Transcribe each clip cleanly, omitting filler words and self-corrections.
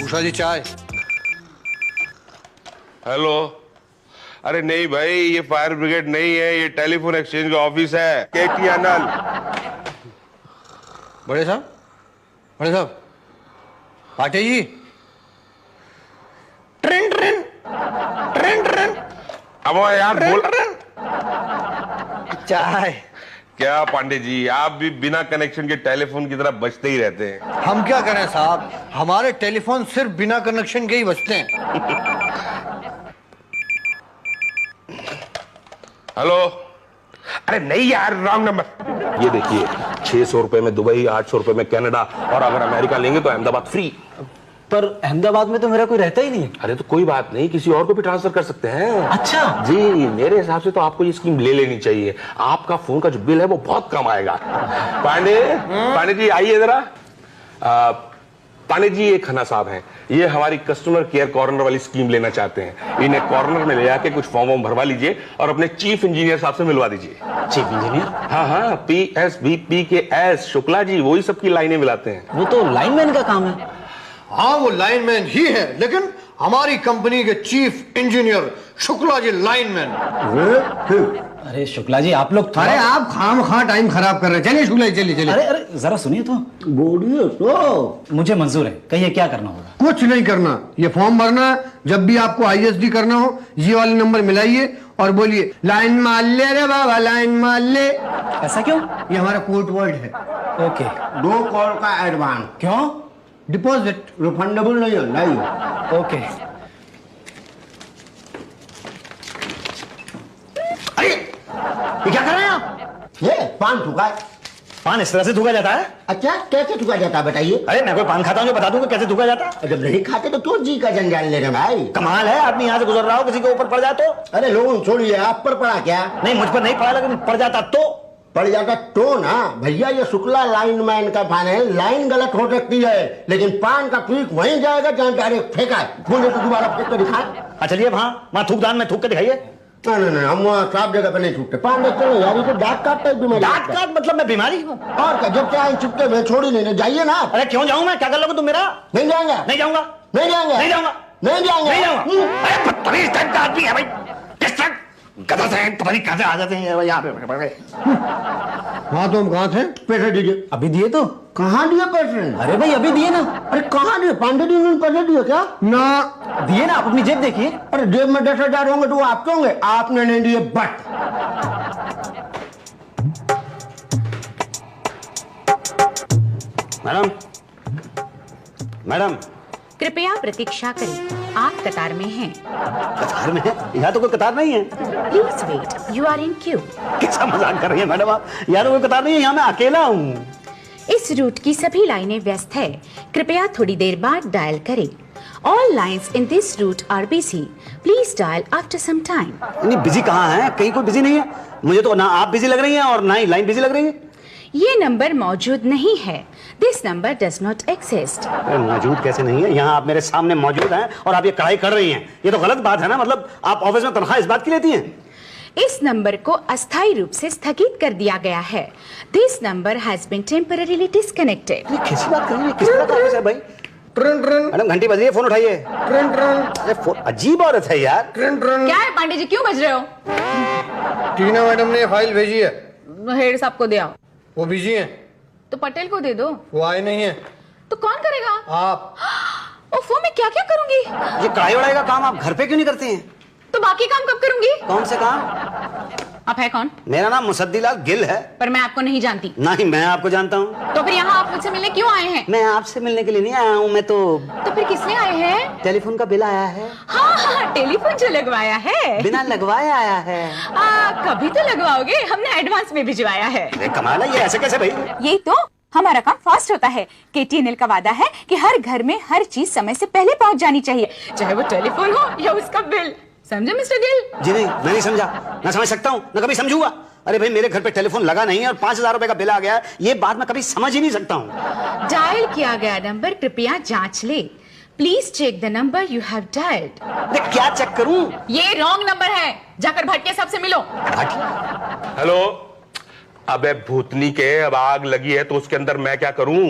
उषा जी चाय। हेलो। अरे नहीं भाई, ये फायर ब्रिगेड नहीं है, ये टेलीफोन एक्सचेंज का ऑफिस है, KTNL। बड़े साहब, बड़े साहब, Pate ji. Train train train train. अब यार बोल। चाय। क्या पांडे जी, आप भी बिना कनेक्शन के टेलीफोन की तरह बजते ही रहते हैं। हम क्या करें साहब, हमारे टेलीफोन सिर्फ बिना कनेक्शन के ही बजते हैं। हेलो। अरे नहीं यार, रॉन्ग नंबर। ये देखिए, 600 रुपए में दुबई, 800 रुपए में कनाडा, और अगर अमेरिका लेंगे तो अहमदाबाद फ्री। पर अहमदाबाद में तो मेरा कोई रहता ही नहीं है। अरे तो कोई बात नहीं, किसी और को भी ट्रांसफर कर सकते हैं। अच्छा जी, मेरे हिसाब से तो आपको ये स्कीम ले लेनी चाहिए। आपका फोन का जो बिल है वो बहुत कम आएगा। पांडे जी आइए जरा। पांडे जी, ये खन्ना साहब हैं, ये हमारी कस्टमर केयर कॉर्नर वाली स्कीम लेना चाहते हैं। इन्हें कॉर्नर में ले आके कुछ फॉर्म वॉर्म भरवा लीजिए और अपने चीफ इंजीनियर साहब से मिलवा दीजिए। Chief engineer? हाँ, PSVP शुक्ला जी, वही सबकी लाइनें मिलाते हैं। वो तो लाइनमैन का काम है। हाँ, वो लाइनमैन ही है, लेकिन हमारी कंपनी के chief engineer Shukla ji lineman. अरे शुक्ला जी, आप लोग अरे आप खामखा टाइम खराब कर रहे हैं। चलिए शुक्ला जी, चलिए चलिए। अरे जरा सुनिए तो। बोलिए तो। मुझे मंजूर है, कहिए क्या करना होगा। कुछ नहीं करना, ये फॉर्म भरना। जब भी आपको ISD करना हो, ये वाले नंबर मिलाइए और बोलिए लाइन मार ले रे बाबा, लाइन मार ले। ऐसा क्यों? ये हमारा कोड वर्ड है। ओके। 2 कॉल का एडवांस। क्यों? डिपॉजिट रिफंडेबल नहीं है, नहीं। ओके। अरे ये क्या कर रहे हैं आप? ये पान थूका है। पान इस तरह से थूका जाता है? अच्छा, कैसे थूका जाता है बताइए। अरे मैं कोई पान खाता हूँ जो बता दूंगा कैसे थूका जाता है। जब नहीं खाते तो क्यों जी का जंजाल ले रहे भाई? कमाल है, आदमी यहाँ से गुजर रहा हो, किसी के ऊपर पड़ जाए तो। अरे लोगों छोड़िए, आप पर पड़ा क्या? नहीं, मुझ पर नहीं पड़ा, लेकिन पड़ जाता तो। पड़ जाता तो ना भैया, ये शुक्ला लाइनमैन का पान है। लाइन गलत हो सकती है, लेकिन पान का पीक वहीं जाएगा जहाँ डायरेक्ट फेंका है। बोले तो दोबारा फेंक कर दिखाएं। अच्छा चलिए, वहाँ थूकदान में थूक के दिखाइए। नहीं, हम वहाँ साफ जगह पे नहीं छूटते। पान देखते हो यार, ये तो दांत काट टाइप बीमारी। दांत काट मतलब मैं बीमारी हूँ? और क्या, जब चाहे चुपके में छोड़ ही लेने जाइए ना। अरे क्यों जाऊँ मैं, क्या कर लोगे तुम मेरा? नहीं जाएंगे, नहीं जाऊंगा, नहीं जाएंगे, नहीं जाऊंगा, नहीं जाएंगे, नहीं जाऊंगा। अरे बदतमीज टाइप का आदमी है भाई, किस तरह गधा से पता नहीं कहां से आ जाते हैं यहाँ पे। हाँ तो हम कहाँ थे? पैसे दीजिए। अभी दिए तो? कहाँ दिए पैसे? अरे भाई अभी दिए ना। अरे कहाँ दिए? पांडे जी ने पैसे दिए क्या? ना दिए ना, आप अपनी जेब देखिए। अरे जेब में 10,000 होंगे तो वो आपके होंगे, आपने नहीं दिए। बट मैडम, कृपया प्रतीक्षा करें, आप कतार में हैं। कतार में है? यहाँ तो कोई कतार नहीं है। Please wait, you are in queue. कैसा मजाक कर रही है मैडम आप? यहाँ तो कोई कतार नहीं है, यहाँ मैं अकेला हूँ। इस रूट की सभी लाइनें व्यस्त है, कृपया थोड़ी देर बाद डायल करें। All lines in this route are busy. Please dial after some time. नहीं, बिजी कहाँ है? कहीं कोई बिजी नहीं है। मुझे तो ना आप बिजी लग रही हैं और ना ही लाइन बिजी लग रही है। ये नंबर मौजूद नहीं है। This number does not exist. मौजूद कैसे नहीं है? यहाँ आप मेरे सामने मौजूद हैं और आप ये कढ़ाई कर रही हैं। ये तो गलत बात है ना, मतलब आप ऑफिस में तनख्वाह इस बात की लेती हैं? इस नंबर को अस्थायी रूप से स्थगित कर दिया गया है। This number has been temporarily disconnected. ये कैसी बात कर रही है? किस तरह का ऑफिस है भाई? ट्रेन ट्रेन मैडम घंटी बज रही है, फोन उठाइए। ट्रेन ट्रेन अरे फोन, अजीब औरत है यार। Train train. क्या है पांडे जी, क्यों बज रहे हो? टीना मैडम ने फाइल भेजी है। हेड साहब को दे आओ। वो बिजी हैं। तो पटेल को दे दो। वो आए नहीं है। तो कौन करेगा? आप। ओफो, मैं क्या क्या करूंगी? ये कढ़ाई वढ़ाई का काम आप घर पे क्यों नहीं करती हैं? तो बाकी काम कब करूंगी? कौन से काम? आप है कौन? मेरा नाम मुसद्दीलाल गिल है। पर मैं आपको नहीं जानती। नहीं, मैं आपको जानता हूँ। तो फिर यहाँ आप मुझसे मिलने क्यों आए हैं? मैं आपसे मिलने के लिए नहीं आया हूँ, मैं तो फिर किसने आए हैं? टेलीफोन का बिल आया है। हाँ, टेलीफोन जो लगवाया है। बिना लगवाए आया है। कभी तो लगवाओगे, हमने एडवांस में भिजवाया है। अरे कमाल है, ये ऐसे कैसे भाई? यही तो हमारा काम फास्ट होता है। KTNL का वादा है कि हर घर में हर चीज समय से पहले पहुंच जानी चाहिए, चाहे वो टेलीफोन हो या उसका बिल। समझे मिस्टर गिल? जी नहीं, मैं नहीं समझा, ना समझ सकता हूँ, ना कभी समझूंगा। अरे भाई, मेरे घर पे टेलीफोन लगा नहीं है और 5,000 रुपए का बिल आ गया है, ये बात मैं कभी समझ ही नहीं सकता हूँ। डायल किया गया नंबर कृपया जांच ले। Please check the number you have dialled. अरे क्या चेक करूं? ये रॉन्ग नंबर है, जाकर भटके साहब से मिलो। हेलो। अबे भूतनी के, अब आग लगी है तो उसके अंदर मैं क्या करूं?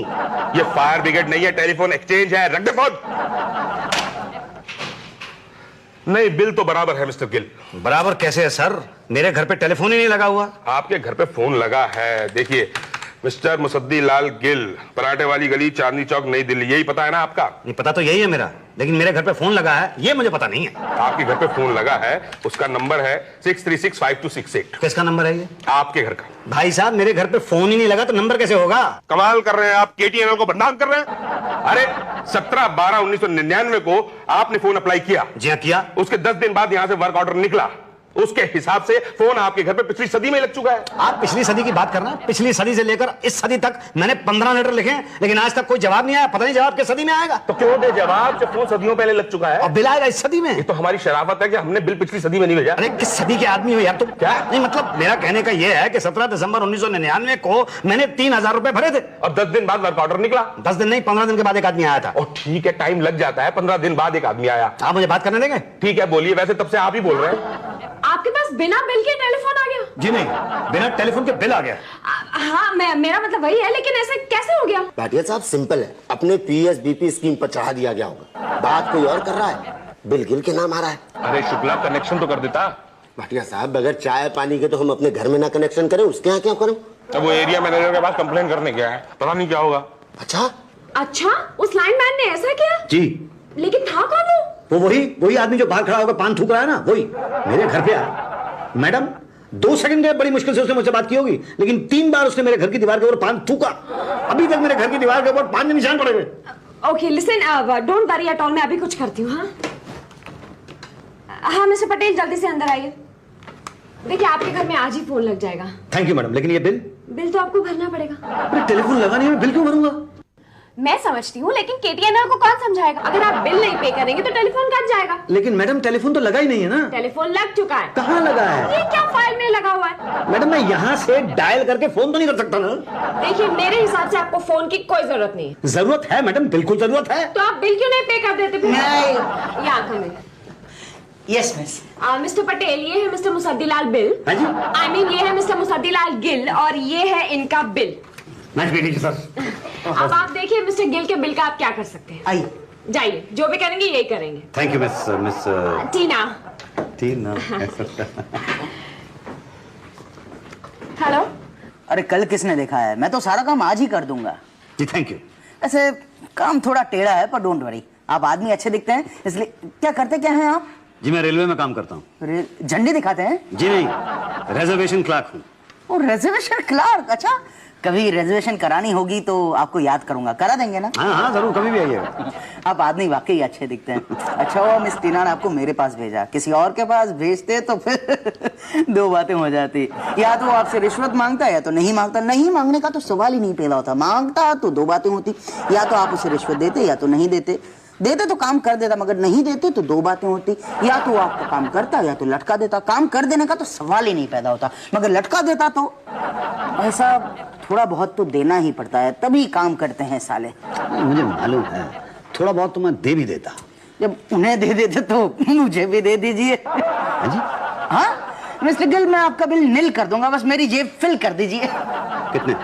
ये फायर ब्रिगेड नहीं है, टेलीफोन एक्सचेंज है। रख दे फोन। नहीं, बिल तो बराबर है मिस्टर गिल। बराबर कैसे है सर? मेरे घर पे टेलीफोन ही नहीं लगा हुआ। आपके घर पे फोन लगा है। देखिए, मिस्टर मुसद्दी लाल गिल, पराठे वाली गली, चांदनी चौक, नई दिल्ली, यही पता है ना आपका? नहीं, पता तो यही है मेरा, लेकिन मेरे घर पे फोन लगा है ये मुझे पता नहीं है। आपके घर पे फोन लगा है, उसका नंबर है 6365268। किसका नंबर है ये? आपके घर का। भाई साहब, मेरे घर पे फोन ही नहीं लगा तो नंबर कैसे होगा? कमाल कर रहे हैं आप, केटीएनएल को बदनाम कर रहे हैं। अरे 17/12/1999 को आपने फोन अप्लाई किया। जी हाँ, किया। उसके 10 दिन बाद यहां से वर्क ऑर्डर निकला। उसके हिसाब से फोन आपके घर पे पिछली सदी में लग चुका है। आप पिछली सदी की बात करना, पिछली सदी से लेकर इस सदी तक मैंने 15 लेटर लिखे हैं, लेकिन आज तक कोई जवाब नहीं आया। पता नहीं जवाब किस सदी में आएगा। तो क्यों दे जवाब जब फोन सदियों पहले लग चुका है? और बिल आएगा इस सदी में। ये तो हमारी शराफत है कि हमने बिल पिछली सदी में नहीं भेजा। अरे किस सदी के आदमी हो यार तुम? क्या नहीं, मतलब मेरा कहने का यह है कि 17 दिसंबर 1999 को मैंने 3000 रुपए भरे थे और 10 दिन बाद वर्क ऑर्डर निकला। 10 दिन नहीं, 15 दिन के बाद एक आदमी आया था। और ठीक है, टाइम लग जाता है, 15 दिन बाद एक आदमी आया। आप मुझे बात करने देंगे? ठीक है, बोलिए। वैसे तब से आप ही बोल रहे हैं। आपके पास बिना बिल के टेलीफोन आ गया? जी नहीं, बिना टेलीफोन के बिल आ गया। हाँ, मेरा मतलब वही है, लेकिन ऐसे कैसे हो गया? भाटिया साहब सिंपल है, अपने पीएसबीपी स्कीम पर चढ़ा दिया गया होगा। बात कोई और कर रहा है, बिल गिल के नाम आ रहा है। अरे शुक्ला, कनेक्शन तो कर देता। भाटिया साहब, बगैर चाय पानी के तो हम अपने घर में ना कनेक्शन करें, उसके यहाँ क्या करें? अब वो एरिया मैनेजर के पास कंप्लेन करने गया है, पता नहीं क्या होगा। अच्छा, उस लाइनमैन ने ऐसा किया? जी। लेकिन था कौन वो? वही आदमी जो बाहर खड़ा होकर पान थूक रहा है ना, वही मेरे घर पे आया। मैडम 2 सेकंड के बड़ी मुश्किल से उसने मुझसे बात की होगी, लेकिन 3 बार उसने मेरे घर की दीवार के ऊपर पान थूका। अभी तक मेरे घर की दीवार के ऊपर पान के निशान पड़े हुए। Okay listen, don't worry at all, मैं अभी कुछ करती हूँ। हाँ मिस्टर पटेल, जल्दी से अंदर आइए। देखिए, आपके घर में आज ही फोन लग जाएगा। थैंक यू मैडम, लेकिन ये बिल तो आपको भरना पड़ेगा। अरे टेलीफोन लगा नहीं, मैं बिल क्यों भरूंगा? मैं समझती हूँ, लेकिन केटीएनएल को कौन समझाएगा? अगर आप बिल नहीं पे करेंगे तो टेलीफोन कट जाएगा। लेकिन मैडम टेलीफोन तो लगा ही नहीं है ना। टेलीफोन लग चुका है। कहाँ लगा है? ये क्या फाइल में लगा हुआ है? मैडम मैं यहाँ से डायल करके फोन तो नहीं कर सकता ना। देखिए, मेरे हिसाब से आपको फोन की कोई जरूरत नहीं है। जरूरत है मैडम, बिल्कुल जरूरत है। तो आप बिल क्यों नहीं पे कर देते फिर? यहाँ कमें। Yes miss. मिस्टर पटेल, ये है मिस्टर मुसद्दीलाल बिल। हाँ जी। I mean, ये है मिस्टर मुसद्दीलाल गिल और ये है इनका bill. Nice meeting you sir. अब आप देखिए मिस्टर गिल के बिल का आप क्या कर सकते हैं। आइए। जाइए, जो भी करेंगे यही करेंगे। Thank you miss Tina. Hello. अरे कल किसने देखा है, मैं तो सारा काम आज ही कर दूंगा। जी थैंक यू। ऐसे काम थोड़ा टेढ़ा है पर डोंट वरी, आप आदमी अच्छे दिखते हैं, इसलिए क्या करते क्या हैं आप? जी मैं रेलवे में काम करता हूँ। झंडी दिखाते हैं? जी नहीं, रिजर्वेशन क्लर्क हूँ। ओ रिजर्वेशन क्लर्क, अच्छा। कभी रिजर्वेशन करानी होगी तो आपको याद करूंगा, करा देंगे ना? हाँ हाँ जरूर, कभी भी आइएगा। आप आदमी वाकई अच्छे दिखते हैं। अच्छा हुआ मिस टीना ने आपको मेरे पास भेजा, किसी और के पास भेजते तो फिर 2 बातें हो जाती। या तो आपसे रिश्वत मांगता या तो नहीं मांगता। नहीं मांगने का तो सवाल ही नहीं पैदा होता, मांगता तो 2 बातें होती। या तो आप उसे रिश्वत देते या तो नहीं देते। देते तो काम कर देता, मगर नहीं देते तो 2 बातें होती। या तो आपका काम करता या तो लटका देता। काम कर देने का तो सवाल ही नहीं पैदा होता, मगर लटका देता तो ऐसा थोड़ा बहुत तो देना ही पड़ता है, तभी काम करते हैं साले। मुझे मालूम है, थोड़ा बहुत तो मैं दे भी देता। जब उन्हें दे देते तो मुझे भी दे दीजिए। जी? हाँ मिस्टर गिल, मैं आपका बिल निल कर दूंगा, बस मेरी जेब फिल कर दीजिए। कितने?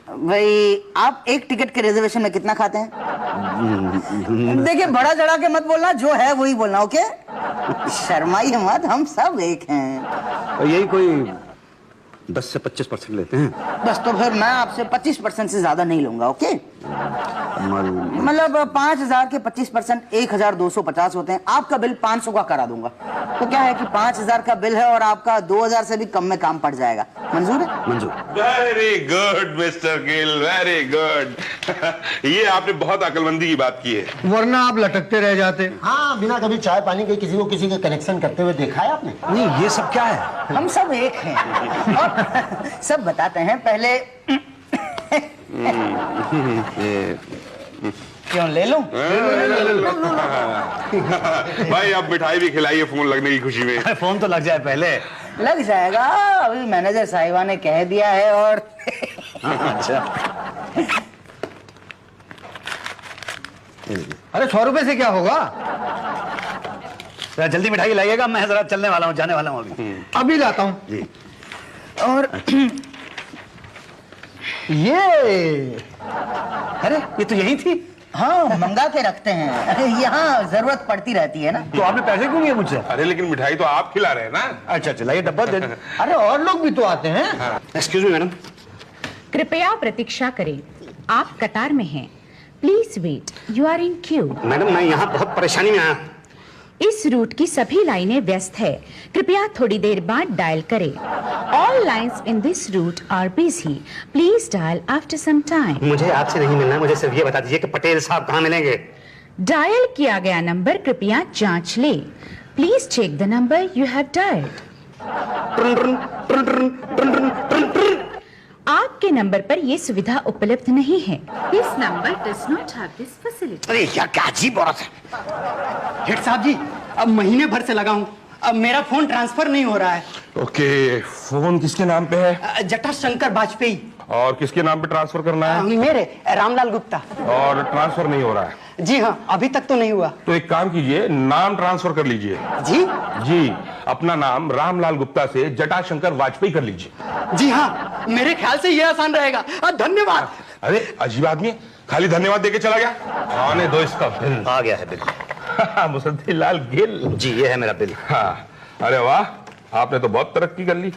भाई आप एक टिकट के रिजर्वेशन में कितना खाते हैं? देखिए बड़ा चढ़ा के मत बोलना, जो है वही बोलना, ओके? शर्माइए मत, हम सब एक हैं। और यही कोई 10 से 25% लेते हैं। बस तो फिर मैं आपसे 25% से ज्यादा नहीं लूंगा, ओके? मतलब 5000 के 25% 1250 होते हैं। आपका बिल 500 का करा दूंगा। तो क्या है कि 5000 का बिल है और आपका 2000 से भी कम में काम पड़ जाएगा। मंजूर है? मंजूर। Very good mister Gill, very good. ये आपने बहुत अक्लमंदी की बात की है, वरना आप लटकते रह जाते। हाँ, बिना कभी चाय पानी के किसी को किसी के कनेक्शन करते हुए देखा है आपने? नहीं, ये सब क्या है? हम सब एक हैं और सब बताते हैं। पहले क्यों ले लूं? भाई अब मिठाई भी खिलाइए फोन लगने की खुशी में। फोन तो लग जाए पहले। लग जाएगा, अभी मैनेजर साहिबा ने कह दिया है। और अच्छा, अरे 100 रुपए से क्या होगा? जल्दी मिठाई लाइएगा, मैं जरा चलने वाला हूँ, जाने वाला हूँ अभी। अभी लाता हूँ। जी। और ये अरे ये तो यही थी। हाँ मंगा के रखते हैं, यहाँ जरूरत पड़ती रहती है ना। तो आपने पैसे क्यों लिए मुझसे? अरे लेकिन मिठाई तो आप खिला रहे हैं ना। अच्छा चलाइए डब्बा दे दो। अरे और लोग भी तो आते हैं। Excuse me madam. कृपया प्रतीक्षा करें, आप कतार में हैं। Please wait, you are in queue. Madam मैं यहाँ बहुत परेशानी में आया। इस रूट की सभी लाइनें व्यस्त है, कृपया थोड़ी देर बाद डायल करें। All lines in this route are busy, please dial after some time. मुझे आपसे नहीं मिलना है, मुझे सिर्फ ये बता दीजिए कि पटेल साहब कहाँ मिलेंगे। डायल किया गया नंबर कृपया जांच ले। Please check the number you have dialled. आपके नंबर पर यह सुविधा उपलब्ध नहीं है। This number does not have this facility. अरे क्या अजीब औरत है। हेड साहब जी, अब महीने भर से लगा हूं, अब मेरा फोन ट्रांसफर नहीं हो रहा है। ओके, फोन किसके नाम पे है? जटाशंकर वाजपेयी। और किसके नाम पे ट्रांसफर करना है? मेरे रामलाल गुप्ता। और ट्रांसफर नहीं हो रहा है? जी हाँ, अभी तक तो नहीं हुआ। तो एक काम कीजिए, नाम ट्रांसफर कर लीजिए। जी जी, अपना नाम रामलाल गुप्ता से जटाशंकर वाजपेयी कर लीजिए। जी हाँ, मेरे ख्याल से ये आसान रहेगा। धन्यवाद। अरे अजीब आदमी है, खाली धन्यवाद देके चला गया। आने दो इसका बिल। आ गया है बिल। मुसद्दी लाल गिल जी ये है मेरा बिल। हाँ, अरे वाह, आपने तो बहुत तरक्की कर ली।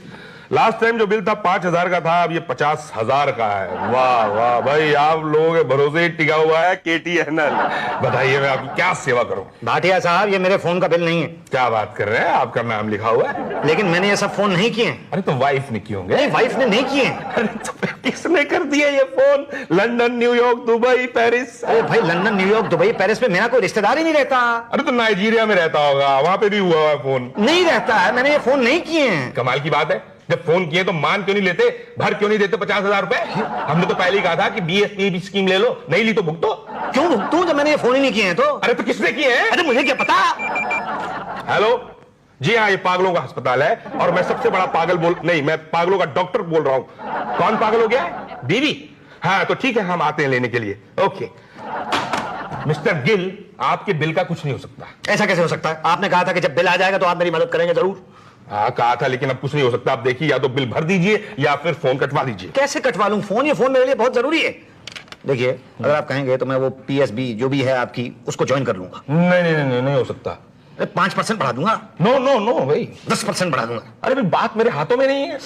लास्ट टाइम जो बिल था 5,000 का था, अब ये 50,000 का है। वाह वाह भाई, आप लोगों के भरोसे टिका हुआ है KTNL। बताइए मैं आपकी क्या सेवा करूं? भाटिया साहब ये मेरे फोन का बिल नहीं है। क्या बात कर रहे हैं, आपका नाम लिखा हुआ है। लेकिन मैंने ये सब फोन नहीं किए। अरे तो वाइफ ने किए होंगे। वाइफ ने नहीं किए। अरे तो किसने कर दिया ये phone? London, New York, Dubai, Paris. अरे भाई लंदन, न्यूयॉर्क, दुबई, पेरिस में मेरा कोई रिश्तेदार ही नहीं रहता। अरे तो नाइजीरिया में रहता होगा, वहां पे भी हुआ है फोन। नहीं रहता है, मैंने ये फोन नहीं किए हैं। कमाल की बात है, जब फोन किए तो मान क्यों नहीं लेते, भर क्यों नहीं देते 50,000 रुपए? हमने तो पहले ही कहा था कि BSP स्कीम ले लो, नहीं ली तो भुगतो। क्यों भुगतूं जब मैंने ये फोन ही नहीं किए हैं तो? अरे तो किसने किए हैं? अरे मुझे क्या पता। हेलो, जी हाँ, ये पागलों का अस्पताल है और मैं सबसे बड़ा पागल मैं पागलों का डॉक्टर बोल रहा हूँ। कौन पागल हो गया है? बीवी? हाँ तो ठीक है, हम आते हैं लेने के लिए। ओके मिस्टर गिल, आपके बिल का कुछ नहीं हो सकता। ऐसा कैसे हो सकता है? आपने कहा था कि जब बिल आ जाएगा तो आप मेरी मदद करेंगे जरूर। हाँ कहा था, लेकिन अब कुछ नहीं हो सकता। आप देखिए, या तो बिल भर दीजिए या फिर फोन कटवा दीजिए। कैसे कटवा लूं फोन? ये फोन मेरे लिए बहुत जरूरी है। देखिए अगर आप कहेंगे तो मैं वो PSB जो भी है आपकी उसको ज्वाइन कर लूंगा। नहीं हो सकता। 5% बढ़ा दूंगा। नो भाई, 10% बढ़ा दूंगा। अरे भाई बात मेरे हाथों में नहीं है।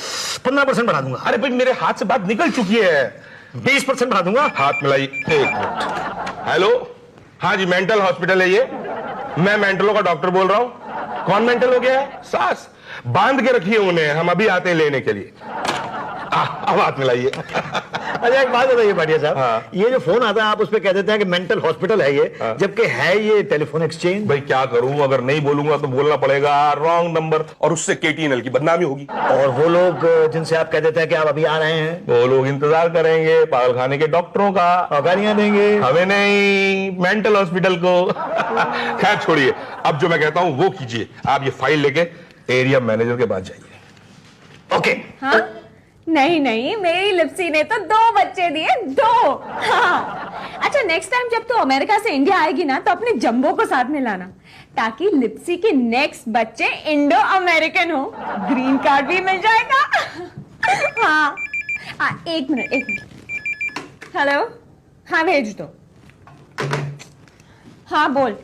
15% बढ़ा दूंगा। अरे भाई मेरे हाथ से बात निकल चुकी है। 20% बढ़ा दूंगा। हाथ मिलाइए, एक मिनट। हेलो, हाँ जी, मेंटल हॉस्पिटल है ये। मैं मेंटलों का डॉक्टर बोल रहा हूँ। कौन मेंटल हो गया है? सास। बांध के रखिए उन्हें, हम अभी आते हैं लेने के लिए। अब हाथ मिलाइए। अच्छा एक बात बताइए भाटिया साहब, हाँ। ये जो फोन आता है आप उस पे कह देते हैं कि मेंटल हॉस्पिटल है ये, हाँ। जबकि है ये टेलीफोन एक्सचेंज। भाई क्या करूं, अगर नहीं बोलूंगा तो बोलना पड़ेगा रॉन्ग नंबर, और उससे KTNL की बदनामी होगी। और वो लोग जिनसे आप कह देते हैं कि आप अभी आ रहे हैं, वो लोग इंतजार करेंगे पागलखाने के डॉक्टरों का, और गालियां देंगे। हमें नहीं, मेंटल हॉस्पिटल को। खैर छोड़िए, अब जो मैं कहता हूं वो कीजिए। आप ये फाइल लेके एरिया मैनेजर के पास जाइए। ओके। हाँ? नहीं, मेरी लिप्सी ने तो 2 बच्चे दिए, 2। हाँ। अच्छा नेक्स्ट टाइम जब तू अमेरिका से इंडिया आएगी ना तो अपने जंबो को साथ में लाना, ताकि लिप्सी के नेक्स्ट बच्चे इंडो अमेरिकन हो। ग्रीन कार्ड भी मिल जाएगा। हाँ, एक मिनट। हेलो, हाँ भेज दो। हाँ बोल।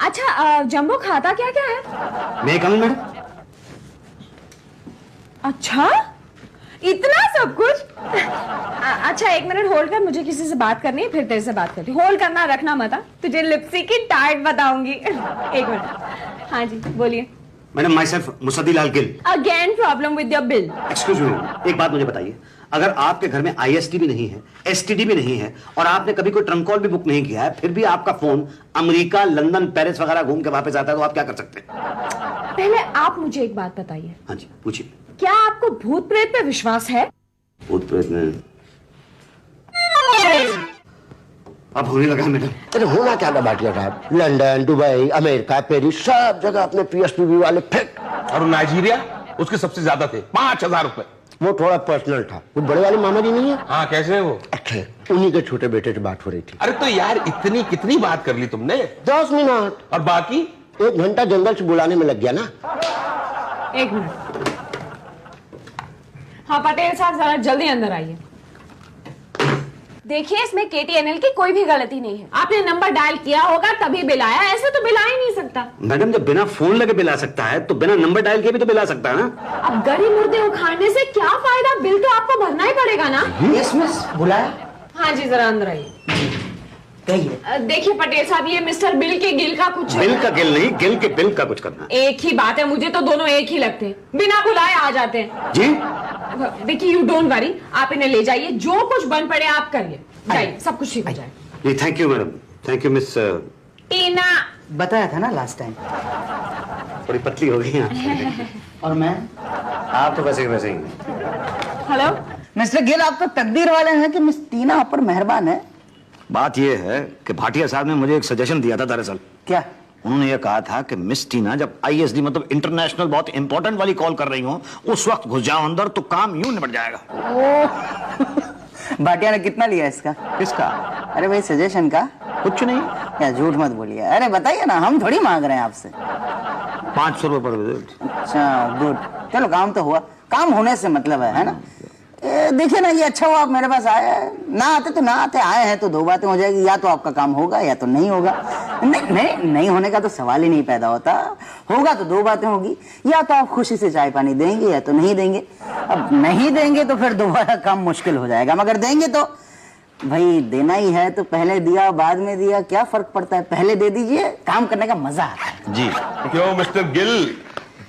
अच्छा जंबो खाता क्या क्या है? मैं कहूं मैडम? अच्छा इतना सब कुछ? अच्छा 1 मिनट होल्ड कर, मुझे किसी से बात करनी है, फिर तेरे से बात करती हूँ। होल्ड करना, रखना मत। तुझे लिप्सी की डाइट बताऊंगी। 1 मिनट। हाँ जी बोलिए। Madam my self Musaddi Lal Gill. Again problem with your bill. Excuse me, एक बात मुझे बताइए, अगर आपके घर में IST भी नहीं है, STD भी नहीं है, और आपने कभी कोई ट्रंक कॉल भी बुक नहीं किया है, फिर भी आपका फोन अमेरिका, लंदन, पेरिस वगैरह घूम के वापस आता है, तो आप क्या कर सकते हैं? पहले आप मुझे एक बात बताइए। हाँ जी पूछिए। क्या आपको भूत प्रेत पे विश्वास है? भूत प्रेत में अब होने लगा मैडम। अरे होना क्या था भाटिया साहब, लंदन, दुबई, अमेरिका, पेरिस, सब जगह अपने PSPB वाले फेंक। और नाइजीरिया, उसके सबसे ज्यादा थे 5,000 रुपए। वो थोड़ा पर्सनल था। वो बड़े वाले मामा जी नहीं है? हाँ कैसे है वो? अच्छे, उन्हीं के छोटे बेटे से बात हो रही थी। अरे तो यार इतनी कितनी बात कर ली तुमने? 10 मिनट। और बाकी 1 घंटा जंगल से बुलाने में लग गया ना। 1 मिनट। हाँ पटेल साहब जरा जल्दी अंदर आइए। देखिए इसमें KTNL की कोई भी गलती नहीं है। आपने नंबर डायल किया होगा तभी बिल आया, ऐसे तो बिल आ ही नहीं सकता। मैडम जब बिना फोन लगे बिल आ सकता है तो बिना नंबर डायल किए भी तो बिल आ सकता है ना। अब गरी मुर्दे उखाड़ने से क्या फायदा, बिल तो आपको भरना ही पड़ेगा ना। यस मिस, बुलाया? हाँ जी, जरा अंदर आइए। कहिए। देखिए पटेल साहब, ये मिस्टर बिल के गिल का कुछ बिल का गिल नहीं, गिल के बिल का कुछ करना। एक ही बात है, मुझे तो दोनों एक ही लगते हैं, बिना बुलाए आ जाते हैं। जी देखिए यू डोंट वरी, आप इन्हें ले जाइए, जो कुछ बन पड़े आप करिए, जाइए, सब कुछ ठीक हो जाए। जी thank you madam, thank you miss. Tina बताया था ना लास्ट टाइम। थोड़ी पतली हो गई हैं। और मैं? आप तो वैसे ही वैसे ही। हेलो मिस्टर गिल, आप तो तकदीर वाले हैं कि मिस टीना आप पर मेहरबान है। बात यह है कि भाटिया साहब ने मुझे एक सजेशन दिया था दरअसल। क्या? उन्होंने ये कहा था कि मिस टीना जब ISD मतलब इंटरनेशनल बहुत इंपॉर्टेंट वाली कॉल कर रही हो उस वक्त घुस जाओ अंदर तो काम यूं निपट जाएगा। भाटिया ने कितना लिया इसका? किसका? अरे भाई सजेशन का। कुछ नहीं। या झूठ मत बोलिए, अरे बताइए ना, हम थोड़ी मांग रहे हैं आपसे। 500 रुपए पर विजिट। अच्छा गुड, चलो काम तो हुआ, काम होने से मतलब है ना। देखिए ना, ये अच्छा हुआ आप मेरे पास आए हैं, ना आते तो ना आते, आए हैं तो दो बातें हो जाएगी, या तो आपका काम होगा या तो नहीं होगा। नहीं होने का तो सवाल ही नहीं पैदा होता, होगा तो दो बातें होगी, या तो आप खुशी से चाय पानी देंगे या तो नहीं देंगे। अब नहीं देंगे तो फिर दोबारा काम मुश्किल हो जाएगा, मगर देंगे तो भाई देना ही है, तो पहले दिया बाद में दिया क्या फर्क पड़ता है, पहले दे दीजिए, काम करने का मजा आता है। जी क्यों मिस्टर गिल,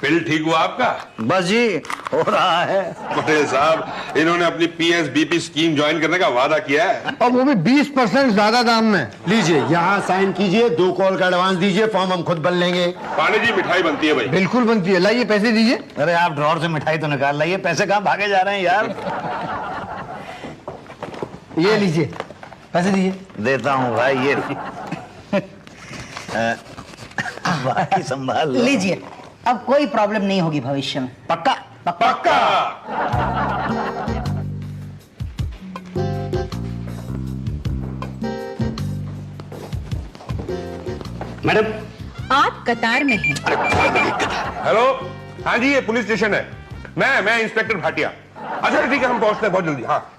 बिल ठीक हुआ आपका? बस जी हो रहा है। पटेल साहब, इन्होंने अपनी PSBP स्कीम ज्वाइन करने का वादा किया है, और वो भी 20% ज्यादा दाम में। लीजिए यहाँ साइन कीजिए, 2 कॉल का एडवांस दीजिए, फॉर्म हम खुद भर लेंगे। पानी जी मिठाई बनती है भाई। बिल्कुल बनती है, लाइए पैसे दीजिए। अरे आप ड्रॉर से मिठाई तो निकाल लाइए, पैसे कहाँ भागे जा रहे हैं यार। ये लीजिए, पैसे दीजिए। देता हूँ भाई, ये बाकी संभाल लो। लीजिए, अब कोई प्रॉब्लम नहीं होगी भविष्य में। पक्का? पक्का। मैडम आप कतार में हैं। हेलो, हाँ जी ये पुलिस स्टेशन है, मैं इंस्पेक्टर भाटिया। अच्छा ठीक है, हम पहुंचते हैं बहुत जल्दी। हाँ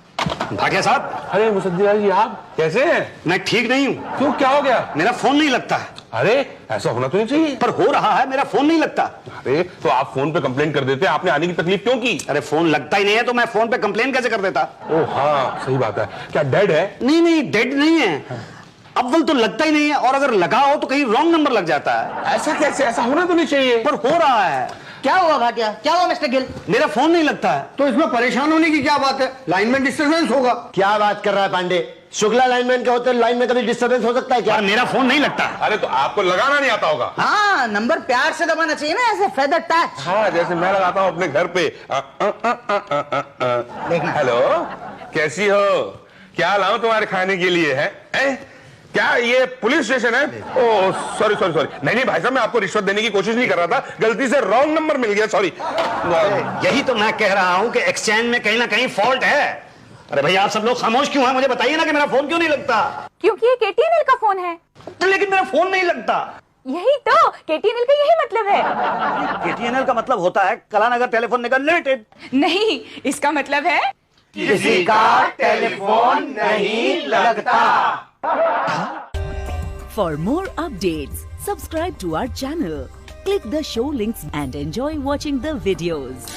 भाटिया साहब। अरे मुसद्दी जी, आप कैसे हैं? मैं ठीक नहीं हूँ। क्यों, क्या हो गया? मेरा फोन नहीं लगता। अरे ऐसा होना तो नहीं चाहिए। पर हो रहा है, मेरा फोन नहीं लगता। अरे तो आप फोन पे कंप्लेंट कर देते, आपने आने की तकलीफ क्यों की? अरे फोन लगता ही नहीं है तो मैं फोन पे कंप्लेन कैसे कर देता? ओह हाँ सही बात है। क्या डेड है? नहीं डेड नहीं है। अव्वल तो लगता ही नहीं है, और अगर लगा हो तो कहीं रॉन्ग नंबर लग जाता है। ऐसा कैसे, ऐसा होना तो नहीं चाहिए। पर हो रहा है। क्या हुआ भाटिया, क्या हुआ मिस्टर गिल? मेरा फोन नहीं लगता है। तो इसमें परेशान होने की क्या बात है, लाइन में डिस्टर्बेंस होगा। क्या बात कर रहा है पांडे? शुक्ला लाइनमैन के होते लाइन में कभी डिस्टर्बेंस हो सकता है क्या? यार मेरा फोन नहीं लगता। अरे तो आपको लगाना नहीं आता होगा। हाँ, नंबर प्यार से दबाना चाहिए ना, ऐसे फेदर टच। हाँ जैसे मैं लगाता हूँ अपने घर पे। हेलो, कैसी हो? क्या लाऊं तुम्हारे खाने के लिए है? क्या ये पुलिस स्टेशन है? Oh sorry. नहीं भाई साहब, मैं आपको रिश्वत देने की कोशिश नहीं कर रहा था, गलती से रॉन्ग नंबर मिल गया, सॉरी। यही तो मैं कह रहा हूं कि एक्सचेंज में कहीं ना कहीं फॉल्ट है। अरे भैया आप सब लोग खामोश क्यों हैं? मुझे बताइए ना कि मेरा फोन क्यों नहीं लगता। क्योंकि ये KTNL का फोन है। तो लेकिन मेरा फोन नहीं लगता। यही तो KTNL का यही मतलब है। KTNL का मतलब होता है कलानगर टेलीफोन निगम लिमिटेड। नहीं, इसका मतलब है किसी का टेलीफोन नहीं लगता। For more updates, subscribe to our channel, click the show links and enjoy watching the videos.